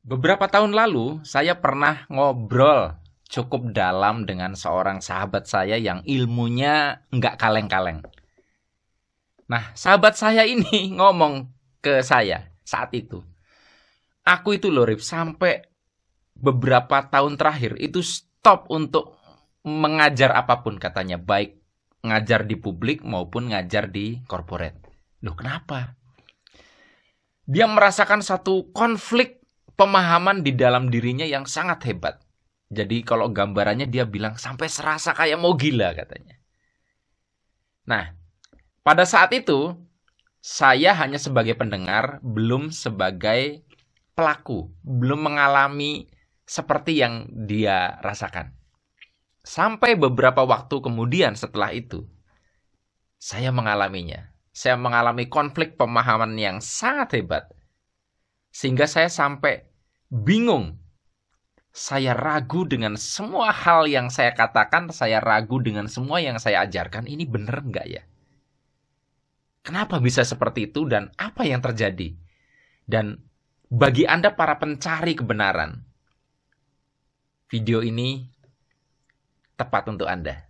Beberapa tahun lalu, saya pernah ngobrol cukup dalam dengan seorang sahabat saya yang ilmunya nggak kaleng-kaleng. Nah, sahabat saya ini ngomong ke saya saat itu. Aku itu loh, Rip, sampai beberapa tahun terakhir itu stop untuk mengajar apapun katanya. Baik ngajar di publik maupun ngajar di corporate. Loh, kenapa? Dia merasakan satu konflik pemahaman di dalam dirinya yang sangat hebat. Jadi kalau gambarannya dia bilang sampai serasa kayak mau gila katanya. Nah, pada saat itu saya hanya sebagai pendengar, belum sebagai pelaku, belum mengalami seperti yang dia rasakan. Sampai beberapa waktu kemudian setelah itu, saya mengalaminya. Saya mengalami konflik pemahaman yang sangat hebat. Sehingga saya sampai bingung. Saya ragu dengan semua hal yang saya katakan, saya ragu dengan semua yang saya ajarkan. Ini benar nggak ya? Kenapa bisa seperti itu dan apa yang terjadi? Dan bagi Anda para pencari kebenaran, video ini tepat untuk Anda.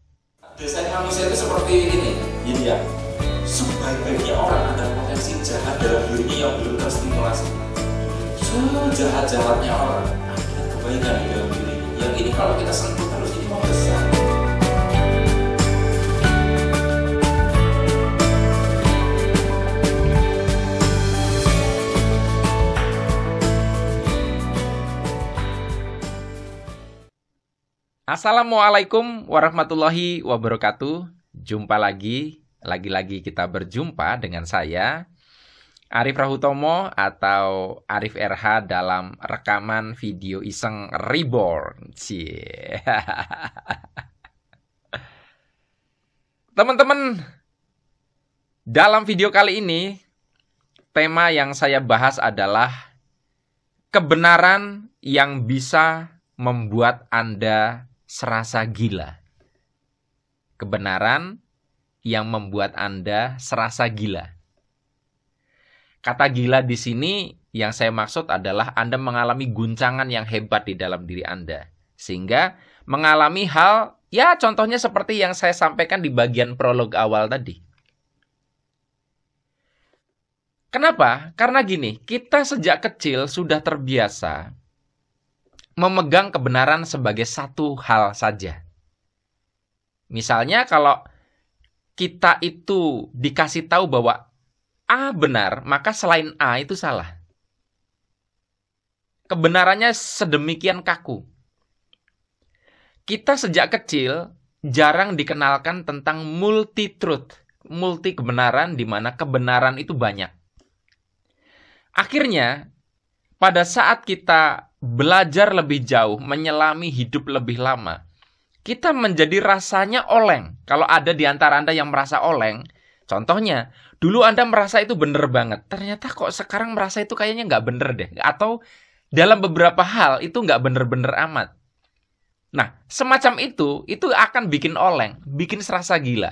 Dasarnya manusia itu seperti ini, gini ya. Sebaik-baiknya orang ada potensi jahat dalam dirinya yang belum terstimulasi. Sejahat-jahatnya orang ada kebaikan di dalam dirinya. Yang ini kalau kita sentuh terus ini mau besar. Assalamualaikum warahmatullahi wabarakatuh. Jumpa lagi kita berjumpa dengan saya, Arif Rahutomo atau Arif RH dalam rekaman video iseng Reborn. Teman-teman, dalam video kali ini, tema yang saya bahas adalah kebenaran yang bisa membuat Anda serasa gila. Kebenaran yang membuat Anda serasa gila. Kata gila di sini yang saya maksud adalah Anda mengalami guncangan yang hebat di dalam diri Anda. Sehingga mengalami hal, ya contohnya seperti yang saya sampaikan di bagian prolog awal tadi. Kenapa? Karena gini, kita sejak kecil sudah terbiasa memegang kebenaran sebagai satu hal saja. Misalnya kalau kita itu dikasih tahu bahwa A benar, maka selain A itu salah. Kebenarannya sedemikian kaku. Kita sejak kecil jarang dikenalkan tentang multi-truth, multi kebenaran di mana kebenaran itu banyak. Akhirnya, pada saat kita belajar lebih jauh, menyelami hidup lebih lama, kita menjadi rasanya oleng. Kalau ada di antara Anda yang merasa oleng, contohnya, dulu Anda merasa itu benar banget. Ternyata kok sekarang merasa itu kayaknya nggak benar deh. Atau dalam beberapa hal itu nggak benar-benar amat. Nah, semacam itu akan bikin oleng, bikin serasa gila.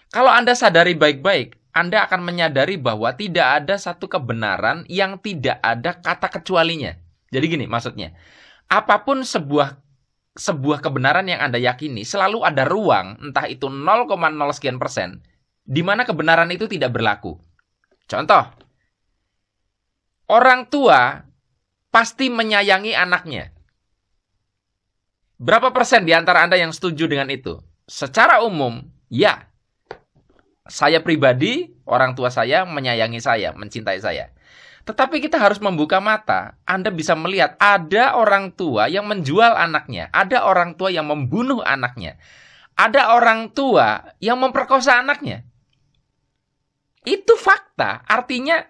Kalau Anda sadari baik-baik, Anda akan menyadari bahwa tidak ada satu kebenaran yang tidak ada kata kecualinya. Jadi gini maksudnya, apapun sebuah kebenaran yang Anda yakini, selalu ada ruang, entah itu 0,0 sekian persen, di mana kebenaran itu tidak berlaku. Contoh, orang tua pasti menyayangi anaknya. Berapa persen di antara Anda yang setuju dengan itu? Secara umum, ya. Saya pribadi, orang tua saya menyayangi saya, mencintai saya. Tetapi kita harus membuka mata. Anda bisa melihat ada orang tua yang menjual anaknya. Ada orang tua yang membunuh anaknya. Ada orang tua yang memperkosa anaknya. Itu fakta. Artinya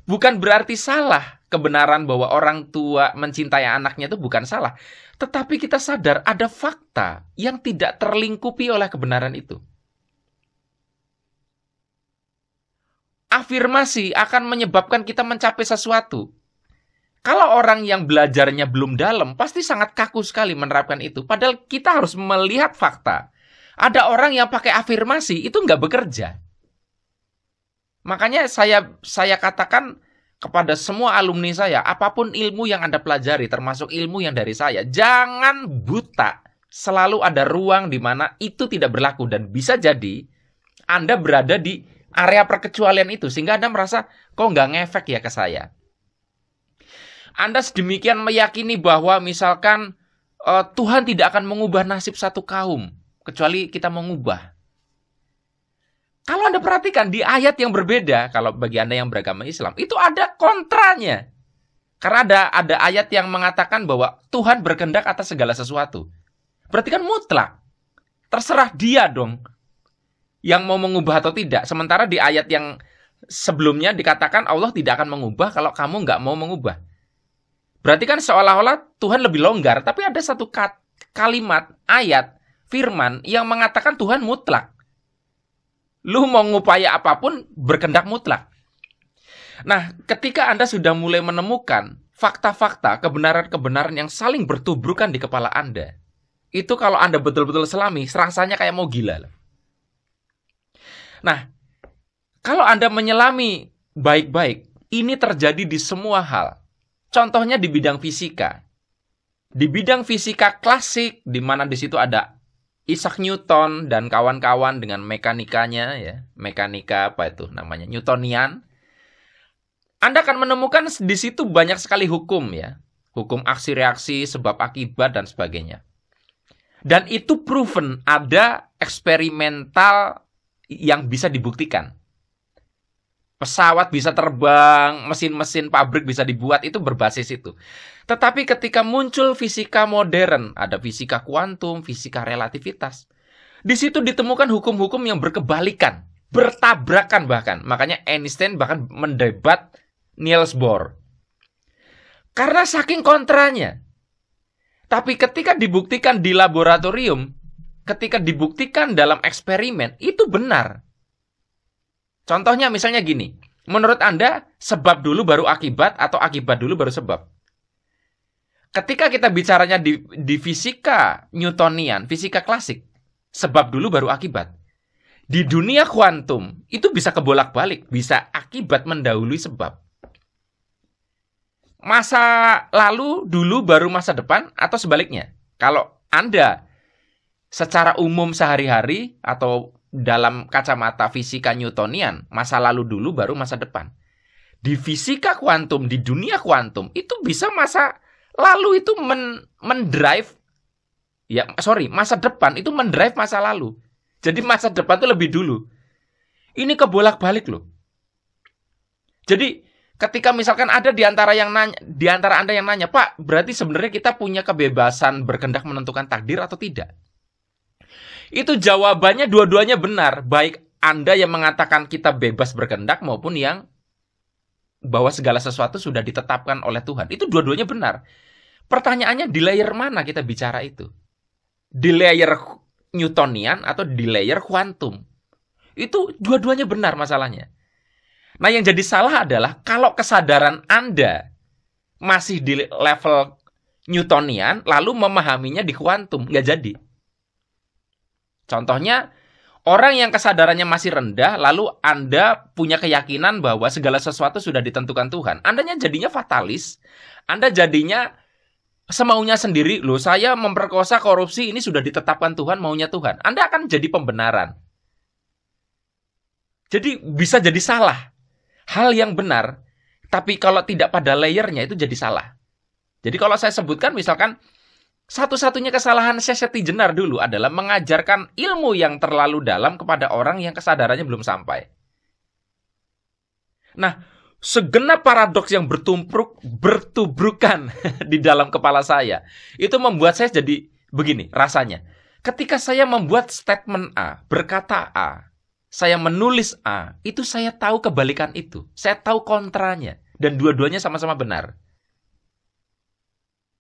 bukan berarti salah kebenaran bahwa orang tua mencintai anaknya itu bukan salah. Tetapi kita sadar ada fakta yang tidak terlingkupi oleh kebenaran itu. Afirmasi akan menyebabkan kita mencapai sesuatu. Kalau orang yang belajarnya belum dalam, pasti sangat kaku sekali menerapkan itu. Padahal kita harus melihat fakta. Ada orang yang pakai afirmasi, itu nggak bekerja. Makanya saya katakan, kepada semua alumni saya, apapun ilmu yang Anda pelajari, termasuk ilmu yang dari saya, jangan buta. Selalu ada ruang di mana itu tidak berlaku. Dan bisa jadi Anda berada di area perkecualian itu, sehingga Anda merasa, kok nggak ngefek ya ke saya. Anda sedemikian meyakini bahwa misalkan Tuhan tidak akan mengubah nasib satu kaum, kecuali kita mengubah. Kalau Anda perhatikan di ayat yang berbeda, kalau bagi Anda yang beragama Islam, itu ada kontranya. Karena ada ayat yang mengatakan bahwa Tuhan berkehendak atas segala sesuatu. Berarti kan mutlak. Terserah dia dong yang mau mengubah atau tidak. Sementara di ayat yang sebelumnya dikatakan Allah tidak akan mengubah kalau kamu nggak mau mengubah. Berarti kan seolah-olah Tuhan lebih longgar. Tapi ada satu kalimat, ayat, firman yang mengatakan Tuhan mutlak. Lu mau ngupaya apapun berkehendak mutlak. Nah, ketika Anda sudah mulai menemukan fakta-fakta, kebenaran-kebenaran yang saling bertubrukan di kepala Anda, itu kalau Anda betul-betul selami, rasanya kayak mau gila. Nah, kalau Anda menyelami baik-baik, ini terjadi di semua hal. Contohnya di bidang fisika. Di bidang fisika klasik, di mana di situ ada Isaac Newton dan kawan-kawan dengan mekanikanya, ya, mekanika apa itu namanya, Newtonian. Anda akan menemukan di situ banyak sekali hukum, ya, hukum aksi-reaksi, sebab akibat dan sebagainya. Dan itu proven, ada eksperimental yang bisa dibuktikan. Pesawat bisa terbang, mesin-mesin pabrik bisa dibuat, itu berbasis itu. Tetapi ketika muncul fisika modern, ada fisika kuantum, fisika relativitas. Di situ ditemukan hukum-hukum yang berkebalikan, bertabrakan bahkan. Makanya Einstein bahkan mendebat Niels Bohr. Karena saking kontranya. Tapi ketika dibuktikan di laboratorium, ketika dibuktikan dalam eksperimen, itu benar. Contohnya misalnya gini, menurut Anda sebab dulu baru akibat atau akibat dulu baru sebab? Ketika kita bicaranya di fisika Newtonian, fisika klasik, sebab dulu baru akibat. Di dunia kuantum, itu bisa kebolak-balik, bisa akibat mendahului sebab. Masa lalu dulu baru masa depan atau sebaliknya. Kalau Anda secara umum sehari-hari atau dalam kacamata fisika Newtonian, masa lalu dulu baru masa depan. Di fisika kuantum, di dunia kuantum, itu bisa masa lalu itu mendrive, masa depan itu mendrive masa lalu. Jadi masa depan itu lebih dulu. Ini kebolak-balik loh. Jadi ketika misalkan ada di antara Anda yang nanya, Pak, berarti sebenarnya kita punya kebebasan berkehendak menentukan takdir atau tidak? Itu jawabannya dua-duanya benar. Baik Anda yang mengatakan kita bebas berkehendak maupun yang bahwa segala sesuatu sudah ditetapkan oleh Tuhan. Itu dua-duanya benar. Pertanyaannya di layer mana kita bicara itu? Di layer Newtonian atau di layer kuantum? Itu dua-duanya benar masalahnya. Nah, yang jadi salah adalah kalau kesadaran Anda masih di level Newtonian lalu memahaminya di kuantum, nggak jadi. Contohnya, orang yang kesadarannya masih rendah, lalu Anda punya keyakinan bahwa segala sesuatu sudah ditentukan Tuhan. Andanya jadinya fatalis, Anda jadinya semaunya sendiri. Loh, saya memperkosa, korupsi, ini sudah ditetapkan Tuhan, maunya Tuhan. Anda akan jadi pembenaran. Jadi bisa jadi salah. Hal yang benar, tapi kalau tidak pada layernya itu jadi salah. Jadi kalau saya sebutkan misalkan, satu-satunya kesalahan Seseti Jenar dulu adalah mengajarkan ilmu yang terlalu dalam kepada orang yang kesadarannya belum sampai. Nah, segenap paradoks yang bertubrukan di dalam kepala saya, itu membuat saya jadi begini rasanya. Ketika saya membuat statement A, berkata A, saya menulis A, itu saya tahu kebalikan itu. Saya tahu kontranya. Dan dua-duanya sama-sama benar.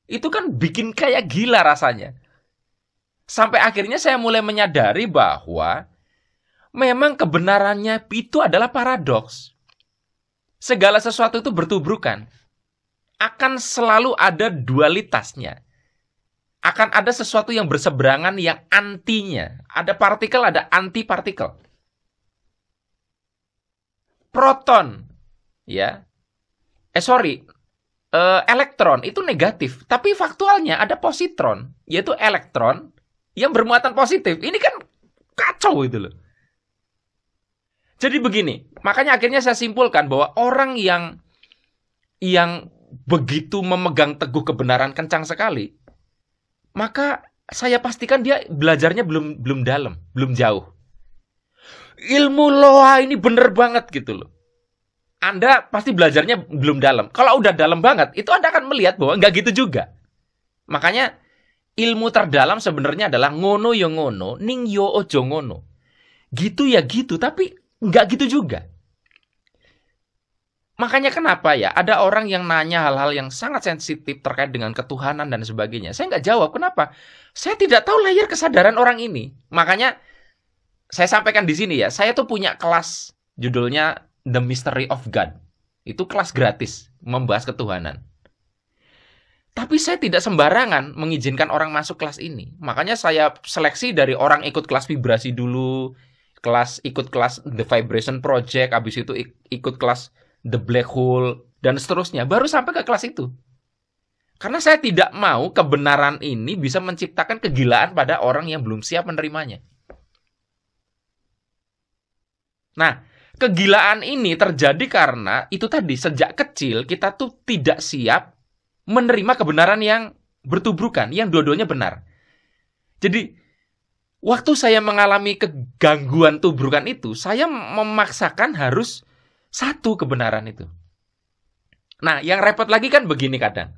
Itu kan bikin kayak gila rasanya. Sampai akhirnya saya mulai menyadari bahwa memang kebenarannya itu adalah paradoks. Segala sesuatu itu bertubrukan. Akan selalu ada dualitasnya. Akan ada sesuatu yang berseberangan yang antinya. Ada partikel, ada anti-partikel. Proton, ya, elektron itu negatif, tapi faktualnya ada positron, yaitu elektron yang bermuatan positif. Ini kan kacau itu loh. Jadi begini, makanya akhirnya saya simpulkan bahwa orang yang begitu memegang teguh kebenaran kencang sekali, maka saya pastikan dia belajarnya belum dalam, belum jauh. Ilmu loa ini bener banget gitu loh. Anda pasti belajarnya belum dalam. Kalau udah dalam banget, itu Anda akan melihat bahwa nggak gitu juga. Makanya ilmu terdalam sebenarnya adalah ngono yo ngono, ning yo ojo ngono. Gitu ya gitu, tapi nggak gitu juga. Makanya kenapa ya ada orang yang nanya hal-hal yang sangat sensitif terkait dengan ketuhanan dan sebagainya. Saya nggak jawab. Kenapa? Saya tidak tahu layar kesadaran orang ini. Makanya saya sampaikan di sini ya. Saya tuh punya kelas judulnya The Mystery of God. Itu kelas gratis membahas ketuhanan. Tapi saya tidak sembarangan mengizinkan orang masuk kelas ini. Makanya saya seleksi dari orang ikut kelas vibrasi dulu, ikut kelas The Vibration Project, habis itu ikut kelas The Black Hole, dan seterusnya. Baru sampai ke kelas itu. Karena saya tidak mau kebenaran ini bisa menciptakan kegilaan pada orang yang belum siap menerimanya. Nah, kegilaan ini terjadi karena itu tadi, sejak kecil kita tuh tidak siap menerima kebenaran yang bertubrukan, yang dua-duanya benar. Jadi, waktu saya mengalami kegangguan tubrukan itu, saya memaksakan harus satu kebenaran itu. Nah, yang repot lagi kan begini kadang.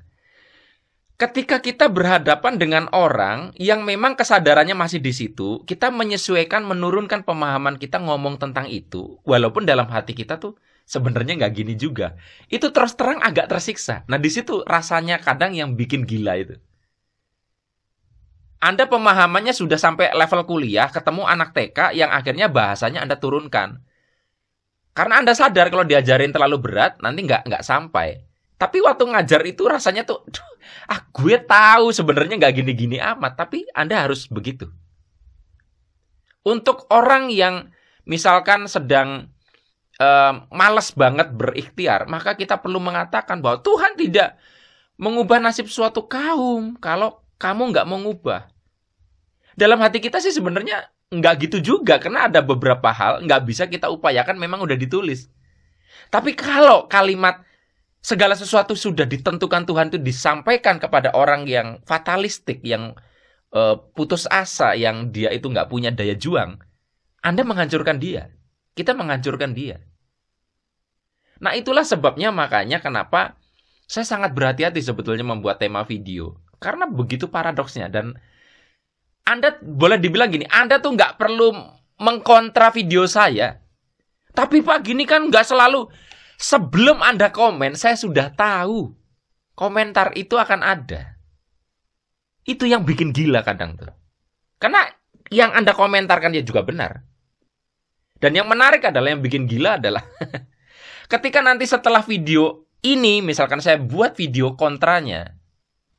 Ketika kita berhadapan dengan orang yang memang kesadarannya masih di situ, kita menyesuaikan, menurunkan pemahaman kita ngomong tentang itu, walaupun dalam hati kita tuh sebenarnya nggak gini juga. Itu terus terang agak tersiksa. Nah, di situ rasanya kadang yang bikin gila itu. Anda pemahamannya sudah sampai level kuliah, ketemu anak TK yang akhirnya bahasanya Anda turunkan. Karena Anda sadar kalau diajarin terlalu berat, nanti nggak sampai. Tapi waktu ngajar itu rasanya tuh, gue tahu sebenarnya nggak gini-gini amat, tapi Anda harus begitu. Untuk orang yang misalkan sedang malas banget berikhtiar, maka kita perlu mengatakan bahwa Tuhan tidak mengubah nasib suatu kaum kalau kamu nggak mau ngubah. Dalam hati kita sih sebenarnya nggak gitu juga, karena ada beberapa hal nggak bisa kita upayakan, memang udah ditulis. Tapi kalau kalimat segala sesuatu sudah ditentukan Tuhan itu disampaikan kepada orang yang fatalistik, yang putus asa, yang dia itu nggak punya daya juang, Anda menghancurkan dia. Kita menghancurkan dia. Nah, itulah sebabnya makanya kenapa saya sangat berhati-hati sebetulnya membuat tema video. Karena begitu paradoksnya. Dan Anda boleh dibilang gini, Anda tuh nggak perlu mengkontra video saya. Tapi Pak, gini kan nggak selalu. Sebelum Anda komen, saya sudah tahu komentar itu akan ada. Itu yang bikin gila kadang tuh. Karena yang Anda komentarkan ya juga benar. Dan yang menarik adalah, yang bikin gila adalah ketika nanti setelah video ini, misalkan saya buat video kontranya,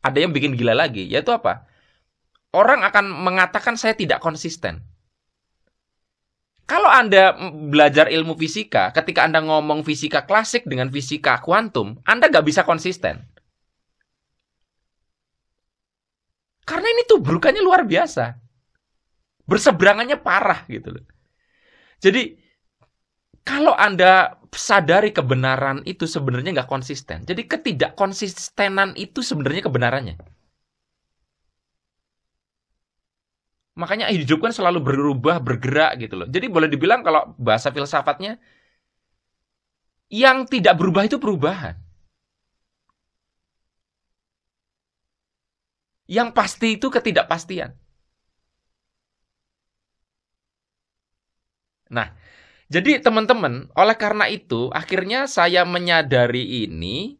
ada yang bikin gila lagi, yaitu apa? Orang akan mengatakan saya tidak konsisten. Kalau Anda belajar ilmu fisika, ketika Anda ngomong fisika klasik dengan fisika kuantum, Anda nggak bisa konsisten. Karena ini tubrukannya luar biasa. Berseberangannya parah gitu loh. Jadi, kalau Anda sadari kebenaran itu sebenarnya nggak konsisten. Jadi ketidakkonsistenan itu sebenarnya kebenarannya. Makanya hidup kan selalu berubah, bergerak gitu loh. Jadi boleh dibilang kalau bahasa filsafatnya, yang tidak berubah itu perubahan. Yang pasti itu ketidakpastian. Nah, jadi teman-teman, oleh karena itu, akhirnya saya menyadari ini,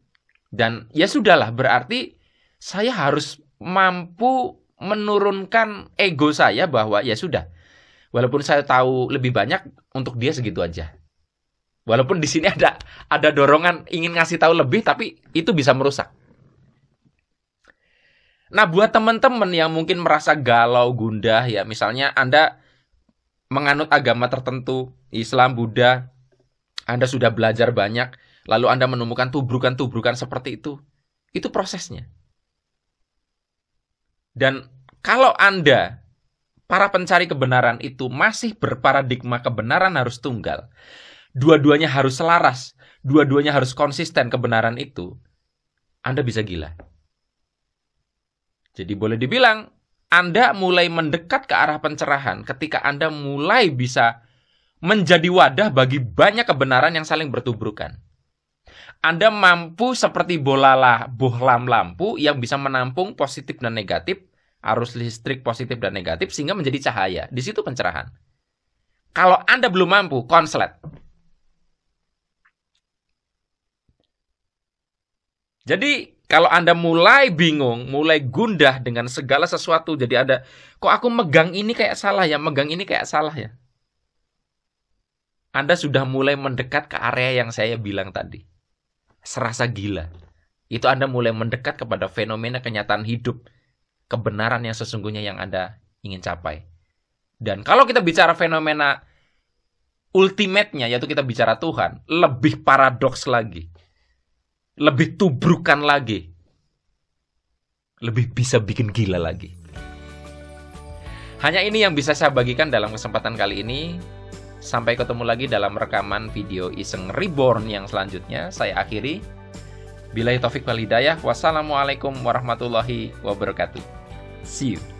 dan ya sudahlah, berarti saya harus mampu menurunkan ego saya bahwa ya sudah, walaupun saya tahu lebih banyak, untuk dia segitu aja. Walaupun di sini ada dorongan ingin ngasih tahu lebih, tapi itu bisa merusak. Nah, buat teman-teman yang mungkin merasa galau, gundah, ya misalnya Anda menganut agama tertentu, Islam, Buddha, Anda sudah belajar banyak, lalu Anda menemukan tubrukan-tubrukan seperti itu prosesnya. Dan kalau Anda, para pencari kebenaran itu masih berparadigma kebenaran harus tunggal, dua-duanya harus selaras, dua-duanya harus konsisten kebenaran itu, Anda bisa gila. Jadi boleh dibilang, Anda mulai mendekat ke arah pencerahan ketika Anda mulai bisa menjadi wadah bagi banyak kebenaran yang saling bertubrukan. Anda mampu seperti bohlam lampu yang bisa menampung positif dan negatif, arus listrik positif dan negatif, sehingga menjadi cahaya. Di situ pencerahan. Kalau Anda belum mampu, konslet. Jadi, kalau Anda mulai bingung, mulai gundah dengan segala sesuatu, jadi ada, kok aku megang ini kayak salah ya, megang ini kayak salah ya. Anda sudah mulai mendekat ke area yang saya bilang tadi. Serasa gila. Itu Anda mulai mendekat kepada fenomena kenyataan hidup, kebenaran yang sesungguhnya yang Anda ingin capai. Dan kalau kita bicara fenomena ultimate-nya, yaitu kita bicara Tuhan, lebih paradoks lagi. Lebih tubrukan lagi. Lebih bisa bikin gila lagi. Hanya ini yang bisa saya bagikan dalam kesempatan kali ini. Sampai ketemu lagi dalam rekaman video Iseng Reborn yang selanjutnya. Saya akhiri. Billahi taufik wal hidayah. Wassalamualaikum warahmatullahi wabarakatuh. See you.